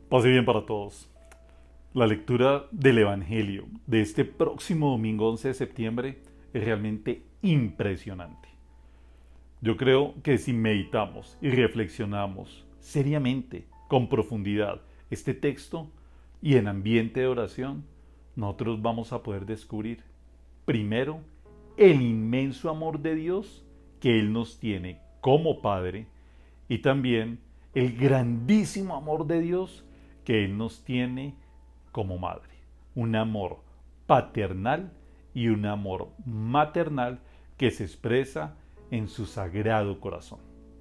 Pase bien para todos. La lectura del Evangelio de este próximo domingo 11 de septiembre es realmente impresionante. Yo creo que si meditamos y reflexionamos seriamente, con profundidad, este texto y en ambiente de oración, nosotros vamos a poder descubrir, primero, el inmenso amor de Dios que Él nos tiene como Padre y también el grandísimo amor de Dios que Él nos tiene como madre. Un amor paternal y un amor maternal que se expresa en su sagrado corazón.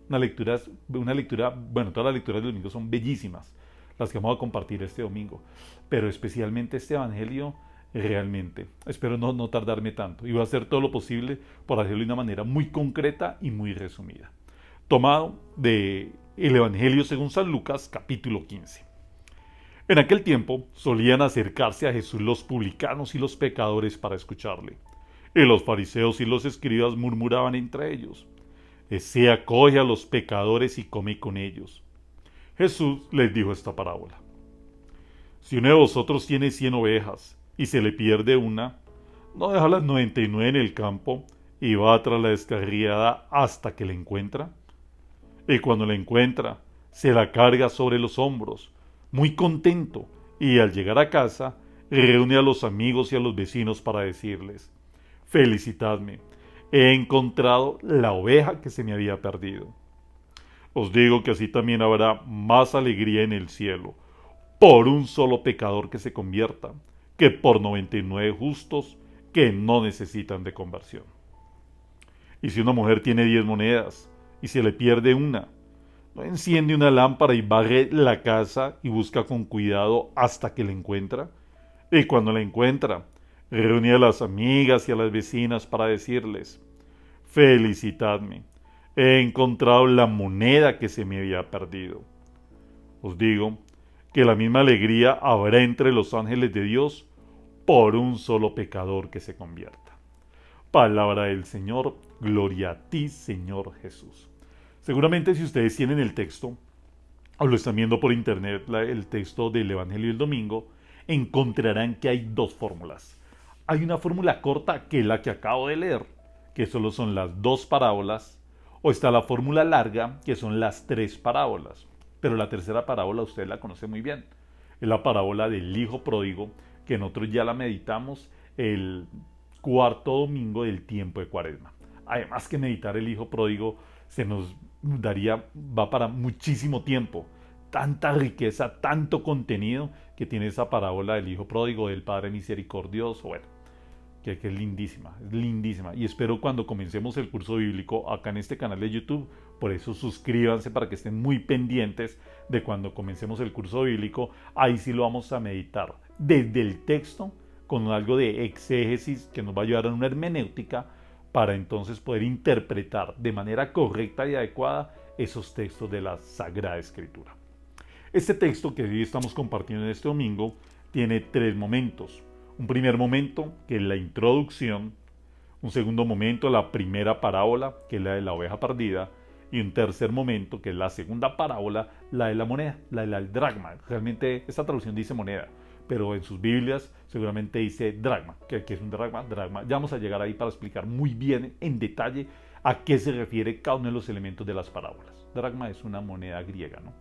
Bueno, todas las lecturas del domingo son bellísimas, las que vamos a compartir este domingo, pero especialmente este Evangelio realmente. Espero no tardarme tanto y voy a hacer todo lo posible por hacerlo de una manera muy concreta y muy resumida. Tomado de el Evangelio según San Lucas, capítulo 15. En aquel tiempo solían acercarse a Jesús los publicanos y los pecadores para escucharle. Y los fariseos y los escribas murmuraban entre ellos: Ese acoge a los pecadores y come con ellos. Jesús les dijo esta parábola: Si uno de vosotros tiene 100 ovejas y se le pierde una, ¿no deja las 99 en el campo y va tras la descarriada hasta que la encuentra? Y cuando la encuentra, se la carga sobre los hombros, muy contento, y al llegar a casa, reúne a los amigos y a los vecinos para decirles: Felicitadme, he encontrado la oveja que se me había perdido. Os digo que así también habrá más alegría en el cielo por un solo pecador que se convierta, que por 99 justos que no necesitan de conversión. Y si una mujer tiene 10 monedas y se le pierde una, ¿no enciende una lámpara y barre la casa y busca con cuidado hasta que la encuentra? Y cuando la encuentra, reúne a las amigas y a las vecinas para decirles: Felicitadme, he encontrado la moneda que se me había perdido. Os digo que la misma alegría habrá entre los ángeles de Dios por un solo pecador que se convierta. Palabra del Señor, gloria a ti, Señor Jesús. Seguramente si ustedes tienen el texto o lo están viendo por internet, el texto del Evangelio del Domingo, encontrarán que hay dos fórmulas. Hay una fórmula corta, que es la que acabo de leer, que solo son las dos parábolas, o está la fórmula larga, que son las tres parábolas. Pero la tercera parábola usted la conoce muy bien. Es la parábola del hijo pródigo, que nosotros ya la meditamos el cuarto domingo del tiempo de Cuaresma. Además que meditar el hijo pródigo se nos va para muchísimo tiempo. Tanta riqueza, tanto contenido que tiene esa parábola del hijo pródigo, del Padre misericordioso, bueno, que es lindísima, es lindísima. Y espero cuando comencemos el curso bíblico acá en este canal de YouTube, por eso suscríbanse para que estén muy pendientes de cuando comencemos el curso bíblico. Ahí sí lo vamos a meditar desde el texto, con algo de exégesis que nos va a ayudar a una hermenéutica para entonces poder interpretar de manera correcta y adecuada esos textos de la Sagrada Escritura. Este texto que hoy estamos compartiendo en este domingo tiene tres momentos. Un primer momento, que es la introducción; un segundo momento, la primera parábola, que es la de la oveja perdida; y un tercer momento, que es la segunda parábola, la de la moneda, la del dracma. Realmente esta traducción dice moneda, pero en sus Biblias seguramente dice dracma. ¿Qué es un dracma? Dracma. Ya vamos a llegar ahí para explicar muy bien en detalle a qué se refiere cada uno de los elementos de las parábolas. Dracma es una moneda griega, ¿no?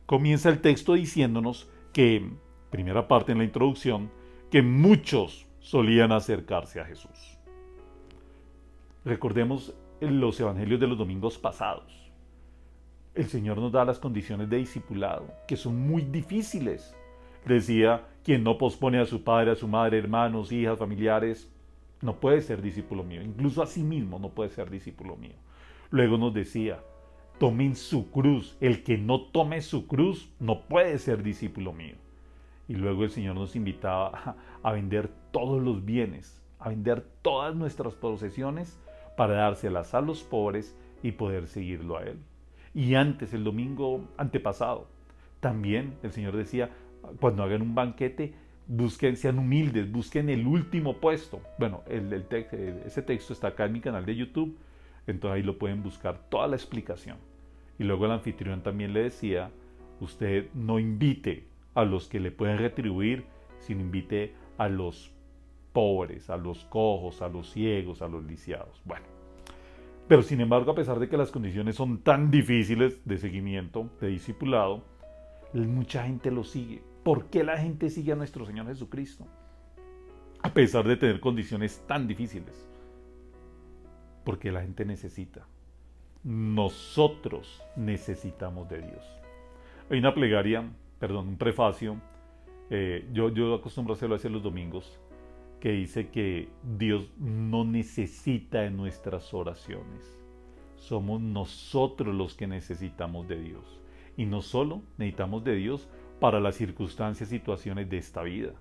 Comienza el texto diciéndonos que, primera parte en la introducción, que muchos solían acercarse a Jesús. Recordemos los evangelios de los domingos pasados. El Señor nos da las condiciones de discipulado, que son muy difíciles. Decía: quien no pospone a su padre, a su madre, hermanos, hijas, familiares, no puede ser discípulo mío. Incluso a sí mismo no puede ser discípulo mío. Luego nos decía: tomen su cruz. El que no tome su cruz no puede ser discípulo mío. Y luego el Señor nos invitaba a vender todos los bienes, a vender todas nuestras posesiones para dárselas a los pobres y poder seguirlo a Él. Y antes, el domingo antepasado, también el Señor decía: cuando hagan un banquete, busquen, sean humildes, busquen el último puesto. Bueno, ese texto está acá en mi canal de YouTube, entonces ahí lo pueden buscar toda la explicación. Y luego el anfitrión también le decía: Usted no invite a los que le pueden retribuir, sino invite a los pobres, a los cojos, a los ciegos, a los lisiados. Bueno, pero sin embargo, a pesar de que las condiciones son tan difíciles de seguimiento, de discipulado, mucha gente lo sigue. ¿Por qué la gente sigue a nuestro Señor Jesucristo? A pesar de tener condiciones tan difíciles. Porque la gente necesita. Nosotros necesitamos de Dios. Hay una plegaria, un prefacio, yo acostumbro a hacerlo los domingos, que dice que Dios no necesita de nuestras oraciones. Somos nosotros los que necesitamos de Dios. Y no solo necesitamos de Dios para las circunstancias y situaciones de esta vida,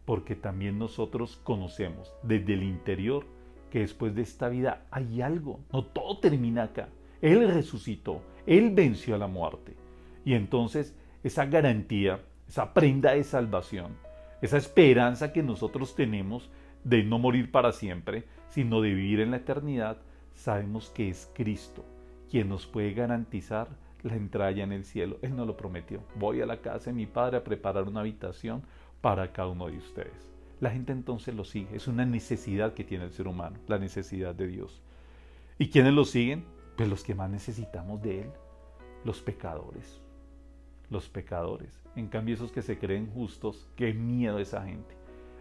porque también nosotros conocemos desde el interior que después de esta vida hay algo. No todo termina acá. Él resucitó, Él venció a la muerte. Y entonces esa garantía, esa prenda de salvación, esa esperanza que nosotros tenemos de no morir para siempre, sino de vivir en la eternidad, sabemos que es Cristo quien nos puede garantizar la entrada ya en el cielo. Él nos lo prometió. Voy a la casa de mi Padre a preparar una habitación para cada uno de ustedes. La gente entonces lo sigue. Es una necesidad que tiene el ser humano, la necesidad de Dios. ¿Y quiénes lo siguen? Pues los que más necesitamos de Él, los pecadores. Los pecadores. En cambio, esos que se creen justos, qué miedo esa gente.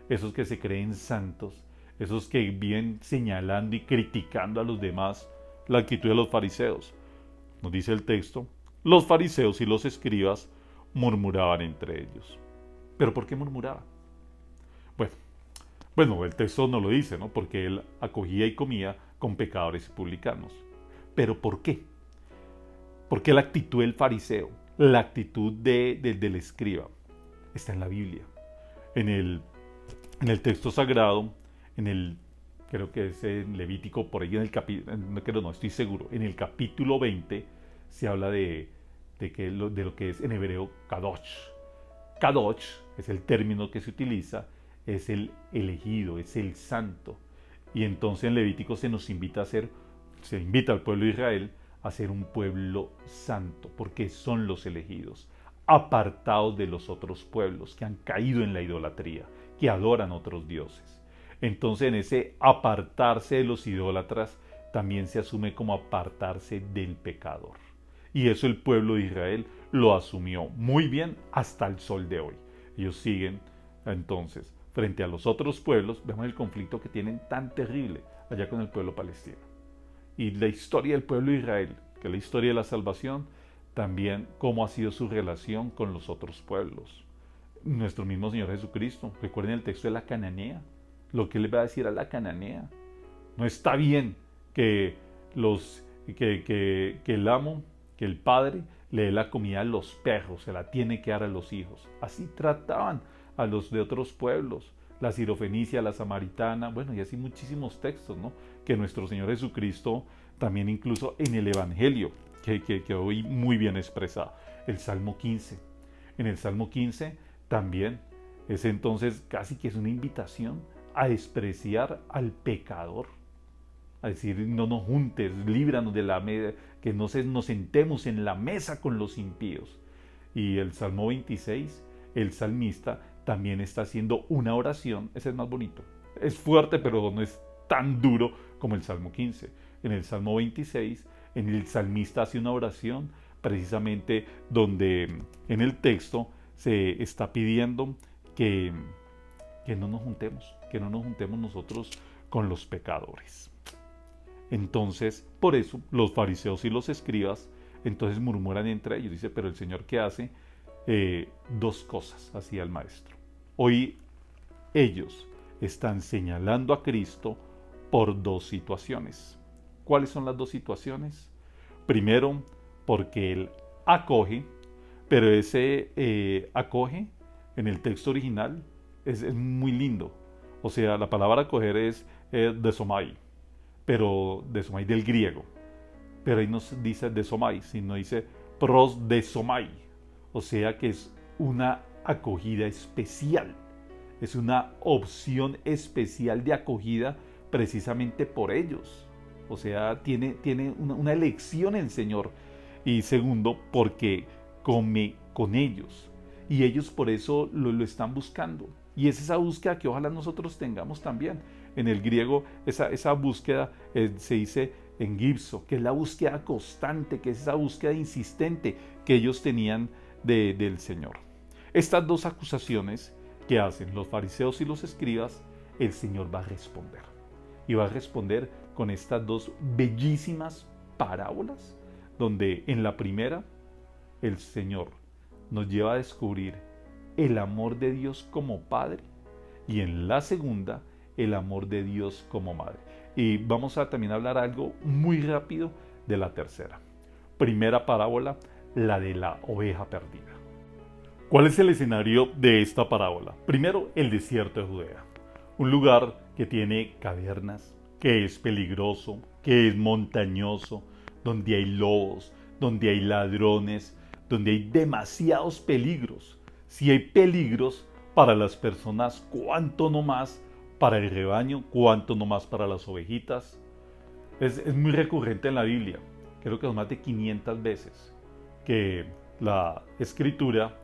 Esos que se creen santos, esos que viven señalando y criticando a los demás, la actitud de los fariseos. Nos dice el texto, los fariseos y los escribas murmuraban entre ellos. ¿Pero por qué murmuraban? Bueno, el texto no lo dice, ¿no? Porque él acogía y comía con pecadores y publicanos. ¿Pero por qué? ¿Por qué la actitud del fariseo, la actitud del escriba está en la Biblia? En el texto sagrado, creo que es en Levítico, por ahí en el capítulo, no estoy seguro, en el capítulo 20 se habla de lo que es en hebreo kadosh. Kadosh es el término que se utiliza, es el elegido, es el santo. Y entonces en Levítico se invita al pueblo de Israel a ser un pueblo santo, porque son los elegidos, apartados de los otros pueblos que han caído en la idolatría, que adoran otros dioses. Entonces en ese apartarse de los idólatras también se asume como apartarse del pecador. Y eso el pueblo de Israel lo asumió muy bien hasta el sol de hoy. Ellos siguen entonces frente a los otros pueblos. Vemos el conflicto que tienen tan terrible allá con el pueblo palestino. Y la historia del pueblo de Israel, que es la historia de la salvación, también cómo ha sido su relación con los otros pueblos. Nuestro mismo Señor Jesucristo, recuerden el texto de la cananea, lo que le va a decir a la cananea. No está bien que el amo, que el padre le dé la comida a los perros, se la tiene que dar a los hijos. Así trataban a los de otros pueblos, la sirofenicia, la samaritana, bueno, y así muchísimos textos, ¿no? Que nuestro Señor Jesucristo también incluso en el Evangelio, que hoy muy bien expresado. El Salmo 15. En el Salmo 15 también es entonces casi que es una invitación a despreciar al pecador. A decir, no nos juntes, líbranos de la mesa, que no nos sentemos en la mesa con los impíos. Y el Salmo 26, el salmista también está haciendo una oración, ese es más bonito. Es fuerte, pero no es tan duro como el Salmo 15. En el Salmo 26, el salmista hace una oración precisamente donde en el texto se está pidiendo que no nos juntemos nosotros con los pecadores. Entonces, por eso los fariseos y los escribas entonces murmuran entre ellos. Dice, pero el Señor, ¿qué hace? Dos cosas hacía el maestro. Hoy ellos están señalando a Cristo por dos situaciones. ¿Cuáles son las dos situaciones? Primero, porque Él acoge, pero ese acoge en el texto original es muy lindo. O sea, la palabra acoger es desomai, pero desomai del griego. Pero ahí no dice desomai, sino dice prosdesomai. O sea que es una acogida especial. Es una opción especial de acogida precisamente por ellos. O sea, tiene una elección el Señor. Y segundo, porque come con ellos. Y ellos por eso lo están buscando. Y es esa búsqueda que ojalá nosotros tengamos también. En el griego, esa búsqueda se dice en gipso, que es la búsqueda constante, que es esa búsqueda insistente que ellos tenían del Señor. Estas dos acusaciones que hacen los fariseos y los escribas, el Señor va a responder. Y va a responder con estas dos bellísimas parábolas, donde en la primera el Señor nos lleva a descubrir el amor de Dios como Padre y en la segunda el amor de Dios como Madre. Y vamos a también hablar algo muy rápido de la tercera. Primera parábola, la de la oveja perdida. ¿Cuál es el escenario de esta parábola? Primero, el desierto de Judea, un lugar que tiene cavernas, que es peligroso, que es montañoso, donde hay lobos, donde hay ladrones, donde hay demasiados peligros. Si hay peligros para las personas, ¿cuánto no más para el rebaño? ¿Cuánto no más para las ovejitas? Es muy recurrente en la Biblia, creo que son más de 500 veces, que la Escritura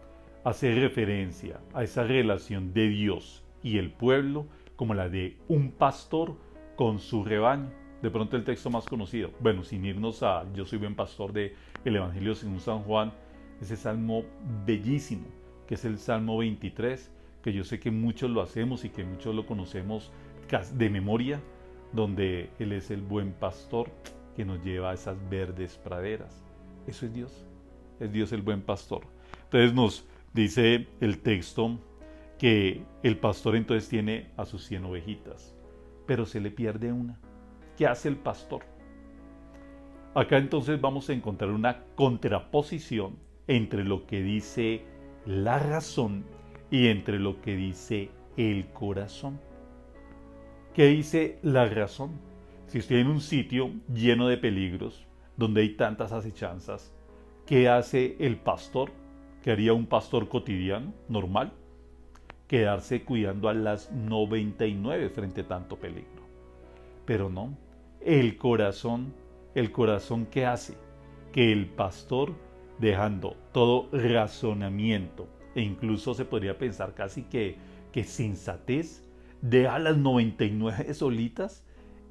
hace referencia a esa relación de Dios y el pueblo como la de un pastor con su rebaño. De pronto el texto más conocido, bueno, sin irnos a Yo soy buen pastor de el Evangelio según San Juan, ese salmo bellísimo, que es el Salmo 23, que yo sé que muchos lo hacemos y que muchos lo conocemos de memoria, donde Él es el buen pastor que nos lleva a esas verdes praderas. Eso es Dios el buen pastor. Entonces nos dice el texto que el pastor entonces tiene a sus 100 ovejitas, pero se le pierde una. ¿Qué hace el pastor? Acá entonces vamos a encontrar una contraposición entre lo que dice la razón y entre lo que dice el corazón. ¿Qué dice la razón? Si estoy en un sitio lleno de peligros, donde hay tantas acechanzas, ¿qué hace el pastor? ¿Qué haría un pastor cotidiano, normal? Quedarse cuidando a las 99 frente a tanto peligro. Pero no, el corazón ¿qué hace? Que el pastor, dejando todo razonamiento, e incluso se podría pensar casi que sensatez, deja las 99 solitas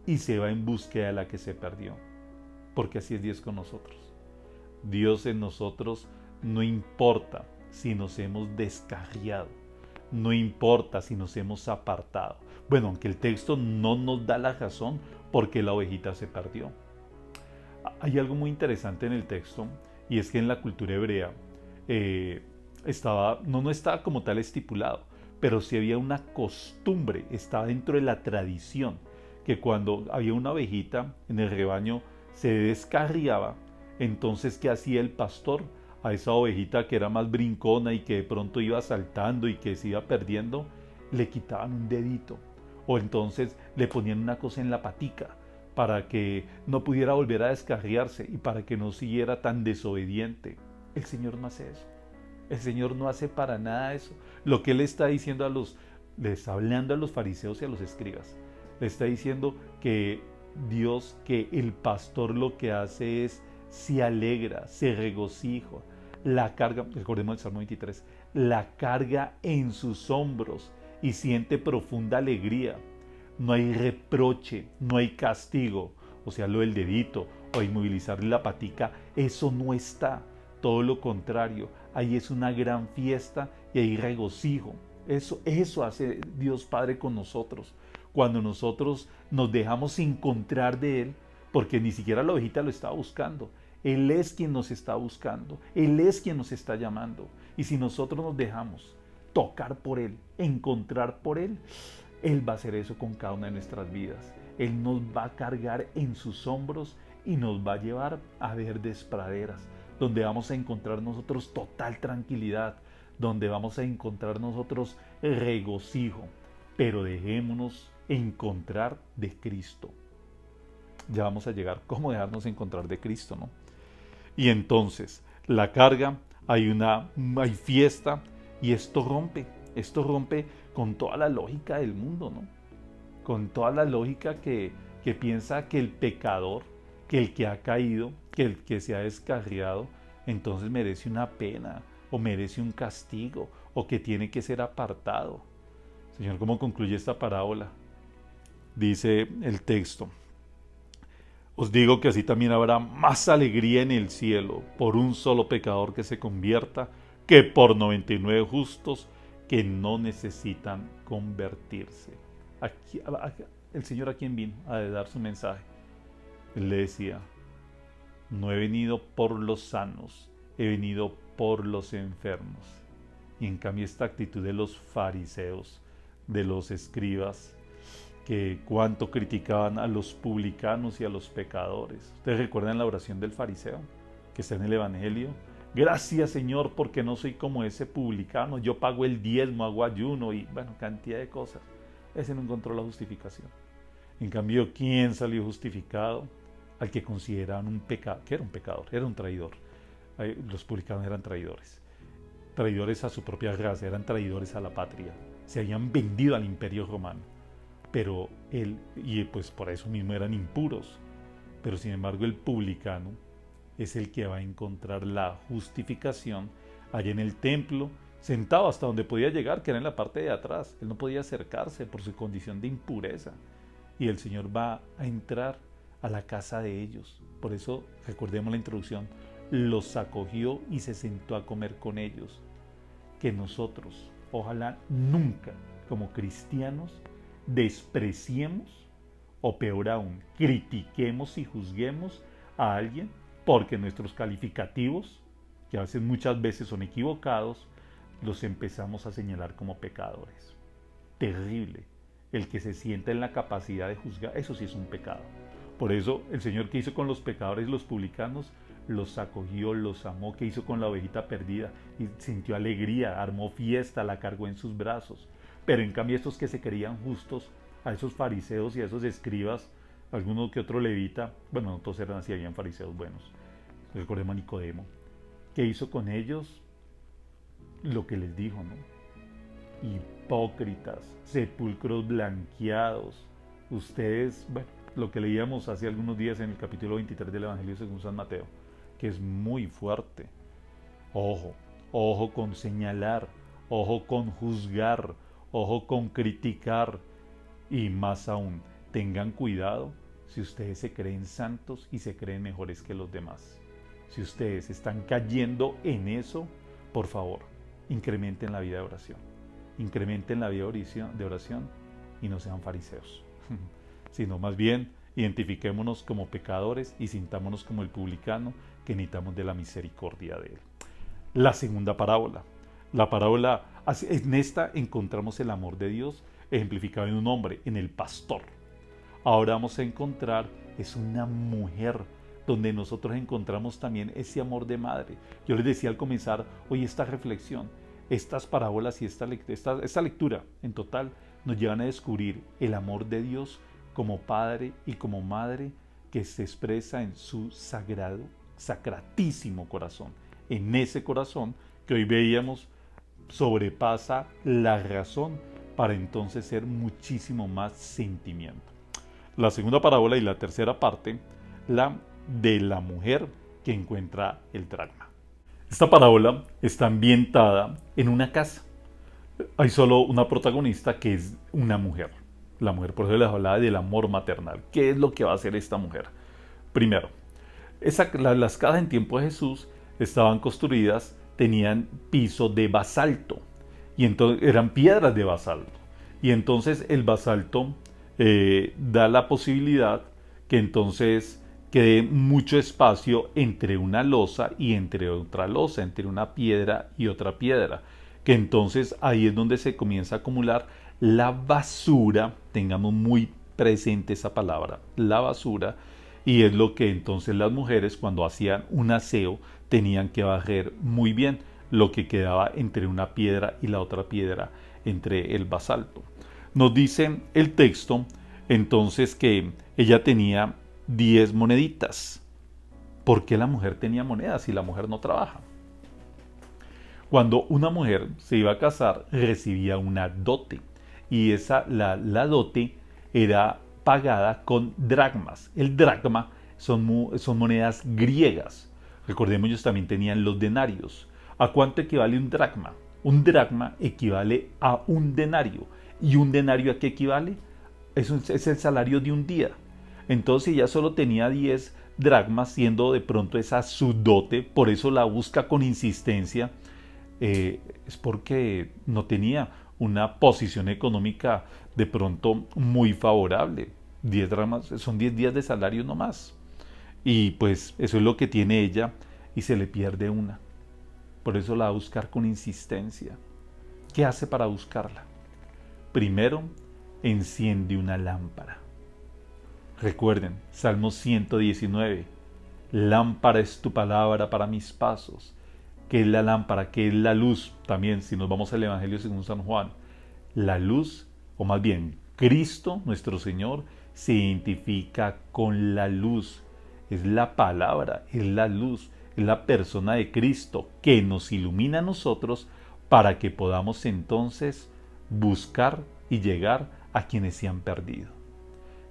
y se va en búsqueda de la que se perdió. Porque así es Dios con nosotros. Dios en nosotros no importa si nos hemos descarriado, no importa si nos hemos apartado. Bueno, aunque el texto no nos da la razón por qué la ovejita se perdió. Hay algo muy interesante en el texto, y es que en la cultura hebrea no estaba como tal estipulado, pero sí había una costumbre, estaba dentro de la tradición, que cuando había una ovejita en el rebaño se descarriaba, entonces ¿qué hacía el pastor? A esa ovejita que era más brincona y que de pronto iba saltando y que se iba perdiendo, le quitaban un dedito, o entonces le ponían una cosa en la patica para que no pudiera volver a descarriarse y para que no siguiera tan desobediente. El Señor no hace eso. El Señor no hace para nada eso. Lo que Él está diciendo le está hablando a los fariseos y a los escribas. Le está diciendo que Dios, que el pastor lo que hace es se alegra, se regocija, la carga, recordemos el Salmo 23, la carga en sus hombros y siente profunda alegría. No hay reproche, no hay castigo, o sea, lo del dedito o inmovilizarle la patica, eso no está. Todo lo contrario, ahí es una gran fiesta y hay regocijo. Eso hace Dios Padre con nosotros. Cuando nosotros nos dejamos encontrar de Él, porque ni siquiera la ovejita lo estaba buscando. Él es quien nos está buscando, Él es quien nos está llamando. Y si nosotros nos dejamos tocar por Él, encontrar por Él, Él va a hacer eso con cada una de nuestras vidas. Él nos va a cargar en sus hombros y nos va a llevar a verdes praderas, donde vamos a encontrar nosotros total tranquilidad, donde vamos a encontrar nosotros regocijo. Pero dejémonos encontrar de Cristo. Ya vamos a llegar, ¿cómo dejarnos encontrar de Cristo, no? Y entonces, la carga, hay fiesta, y esto rompe con toda la lógica del mundo, ¿no? Con toda la lógica que piensa que el pecador, que el que ha caído, que el que se ha descarriado, entonces merece una pena, o merece un castigo, o que tiene que ser apartado. Señor, ¿cómo concluye esta parábola? Dice el texto: os digo que así también habrá más alegría en el cielo por un solo pecador que se convierta que por 99 justos que no necesitan convertirse. El Señor, ¿a quién vino? A dar su mensaje. Él le decía: no he venido por los sanos, he venido por los enfermos. Y en cambio esta actitud de los fariseos, de los escribas, que cuánto criticaban a los publicanos y a los pecadores. ¿Ustedes recuerdan la oración del fariseo que está en el Evangelio? Gracias, Señor, porque no soy como ese publicano, yo pago el diezmo, hago ayuno y bueno, cantidad de cosas. Ese no encontró la justificación. En cambio, ¿quién salió justificado? Al que consideraban un pecado, que era un pecador, era un traidor. Los publicanos eran traidores. Traidores a su propia raza, eran traidores a la patria. Se habían vendido al imperio romano. Pero él, y pues por eso mismo eran impuros. Pero sin embargo el publicano es el que va a encontrar la justificación allá en el templo, sentado hasta donde podía llegar, que era en la parte de atrás. Él no podía acercarse por su condición de impureza. Y el Señor va a entrar a la casa de ellos. Por eso, recordemos la introducción, los acogió y se sentó a comer con ellos. Que nosotros, ojalá nunca, como cristianos, despreciemos o peor aún, critiquemos y juzguemos a alguien porque nuestros calificativos, que a veces muchas veces son equivocados, los empezamos a señalar como pecadores. Terrible. El que se sienta en la capacidad de juzgar, eso sí es un pecado. Por eso el Señor, que hizo con los pecadores y los publicanos, los acogió, los amó. Que hizo con la ovejita perdida y sintió alegría, armó fiesta, la cargó en sus brazos. Pero en cambio estos que se creían justos, a esos fariseos y a esos escribas, alguno que otro levita, bueno, no todos eran así, habían fariseos buenos, recordemos a Nicodemo, ¿qué hizo con ellos? Lo que les dijo, ¿no? Hipócritas, sepulcros blanqueados. Ustedes, bueno, lo que leíamos hace algunos días en el capítulo 23 del Evangelio según San Mateo, que es muy fuerte. Ojo, ojo con señalar, ojo con juzgar, ojo con criticar, y más aún, tengan cuidado si ustedes se creen santos y se creen mejores que los demás. Si ustedes están cayendo en eso, por favor, incrementen la vida de oración. Incrementen la vida de oración y no sean fariseos, sino más bien identifiquémonos como pecadores y sintámonos como el publicano, que necesitamos de la misericordia de él. La segunda parábola. La parábola, en esta encontramos el amor de Dios ejemplificado en un hombre, en el pastor. Ahora vamos a encontrar, es una mujer, donde nosotros encontramos también ese amor de madre. Yo les decía al comenzar hoy esta reflexión, estas parábolas y esta lectura en total nos llevan a descubrir el amor de Dios como padre y como madre, que se expresa en su sagrado, sacratísimo corazón. En ese corazón que hoy veíamos sobrepasa la razón, para entonces ser muchísimo más sentimiento. La segunda parábola y la tercera parte, la de la mujer que encuentra el dracma. Esta parábola está ambientada en una casa. Hay solo una protagonista, que es una mujer. La mujer, por eso les hablaba del amor maternal. ¿Qué es lo que va a hacer esta mujer? Primero, las casas en tiempo de Jesús estaban construidas, tenían piso de basalto. Y entonces eran piedras de basalto. Y entonces el basalto da la posibilidad que entonces quede mucho espacio entre una losa y entre otra losa, entre una piedra y otra piedra. Que entonces ahí es donde se comienza a acumular la basura, tengamos muy presente esa palabra, la basura, y es lo que entonces las mujeres, cuando hacían un aseo, tenían que barrer muy bien lo que quedaba entre una piedra y la otra piedra, entre el basalto. Nos dice el texto entonces que ella tenía 10 moneditas. ¿Por qué la mujer tenía monedas si la mujer no trabaja? Cuando una mujer se iba a casar, recibía una dote, y la dote era pagada con dracmas. El dracma son monedas griegas. Recordemos, ellos también tenían los denarios. ¿A cuánto equivale un dracma? Un dracma equivale a un denario. ¿Y un denario a qué equivale? Es el salario de un día. Entonces ella solo tenía 10 dracmas, siendo de pronto esa su dote, por eso la busca con insistencia, es porque no tenía una posición económica de pronto muy favorable. 10 dracmas son 10 días de salario no más. Y pues eso es lo que tiene ella y se le pierde una. Por eso la va a buscar con insistencia. ¿Qué hace para buscarla? Primero, enciende una lámpara. Recuerden, Salmo 119. Lámpara es tu palabra para mis pasos. ¿Qué es la lámpara? ¿Qué es la luz? También, si nos vamos al Evangelio según San Juan, la luz, o más bien, Cristo, nuestro Señor, se identifica con la luz. Es la palabra, es la luz, es la persona de Cristo que nos ilumina a nosotros para que podamos entonces buscar y llegar a quienes se han perdido.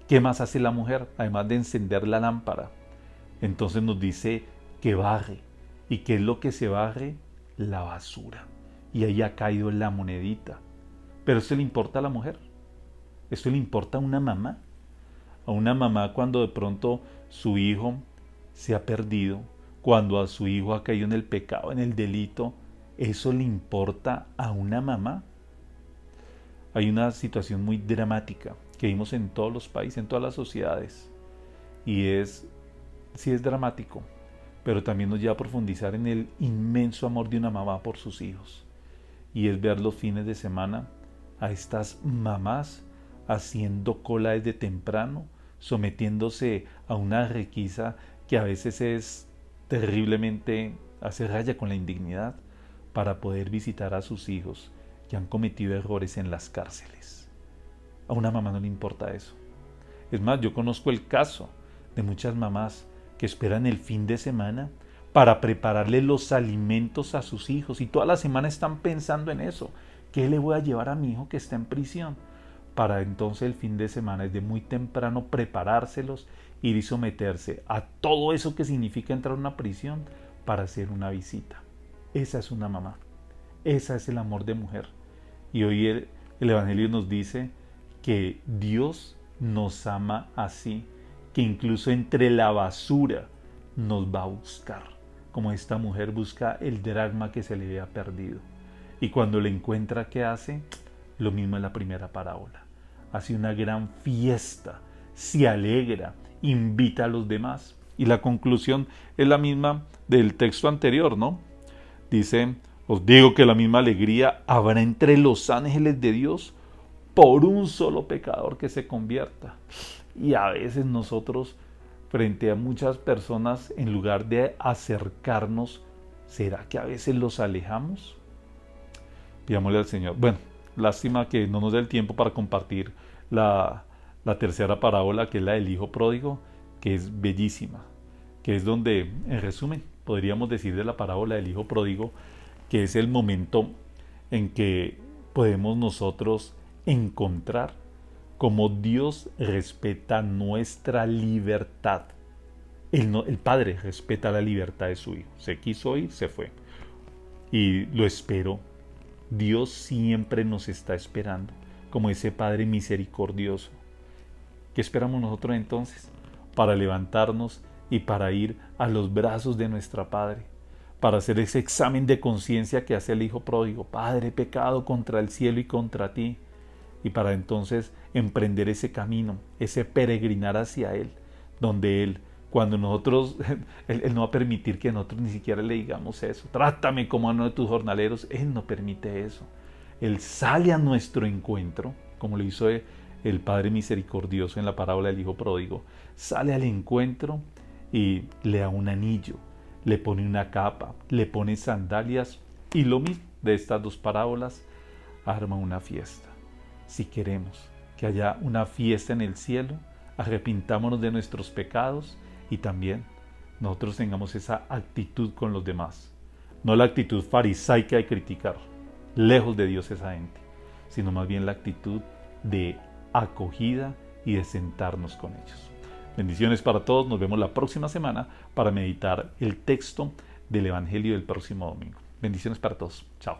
¿Qué más hace la mujer? Además de encender la lámpara. Entonces nos dice que barre. ¿Y qué es lo que se barre? La basura. Y ahí ha caído la monedita. Pero eso le importa a la mujer. Eso le importa a una mamá. A una mamá cuando de pronto su hijo se ha perdido, cuando a su hijo ha caído en el pecado, en el delito, ¿eso le importa a una mamá? Hay una situación muy dramática que vimos en todos los países, en todas las sociedades, y sí es dramático, pero también nos lleva a profundizar en el inmenso amor de una mamá por sus hijos, y es ver los fines de semana a estas mamás haciendo cola desde temprano, sometiéndose a una requisa que a veces es terriblemente, hace raya con la indignidad, para poder visitar a sus hijos que han cometido errores en las cárceles. A una mamá no le importa eso. Es más, yo conozco el caso de muchas mamás que esperan el fin de semana para prepararle los alimentos a sus hijos y toda la semana están pensando en eso. ¿Qué le voy a llevar a mi hijo que está en prisión? Para entonces el fin de semana, desde muy temprano, preparárselos, ir y someterse a todo eso que significa entrar a una prisión para hacer una visita. Esa es una mamá. Ese es el amor de mujer. Y hoy el Evangelio nos dice que Dios nos ama así, que incluso entre la basura nos va a buscar, como esta mujer busca el dracma que se le había perdido. Y cuando le encuentra, ¿qué hace? Lo mismo en la primera parábola. Hace una gran fiesta, se alegra, invita a los demás. Y la conclusión es la misma del texto anterior, ¿no? Dice, os digo que la misma alegría habrá entre los ángeles de Dios por un solo pecador que se convierta. Y a veces nosotros, frente a muchas personas, en lugar de acercarnos, ¿será que a veces los alejamos? Pidámosle al Señor. Bueno, lástima que no nos dé el tiempo para compartir la tercera parábola, que es la del hijo pródigo, que es bellísima, que es donde, en resumen, podríamos decir de la parábola del hijo pródigo, que es el momento en que podemos nosotros encontrar cómo Dios respeta nuestra libertad. El Padre respeta la libertad de su Hijo. Se quiso ir, se fue. Y lo esperó. Dios siempre nos está esperando, como ese Padre misericordioso. ¿Qué esperamos nosotros entonces? Para levantarnos y para ir a los brazos de nuestra Padre, para hacer ese examen de conciencia que hace el hijo pródigo. Padre, he pecado contra el cielo y contra ti. Y para entonces emprender ese camino, ese peregrinar hacia Él, donde Él, cuando nosotros, Él no va a permitir que nosotros ni siquiera le digamos eso. Trátame como a uno de tus jornaleros. Él no permite eso. Él sale a nuestro encuentro, como lo hizo el Padre misericordioso en la parábola del hijo pródigo. Sale al encuentro y le da un anillo, le pone una capa, le pone sandalias, y lo mismo de estas dos parábolas, arma una fiesta. Si queremos que haya una fiesta en el cielo, arrepintámonos de nuestros pecados y también nosotros tengamos esa actitud con los demás. No la actitud farisaica de criticar, lejos de Dios esa gente, sino más bien la actitud de acogida y de sentarnos con ellos. Bendiciones para todos. Nos vemos la próxima semana para meditar el texto del Evangelio del próximo domingo. Bendiciones para todos. Chao.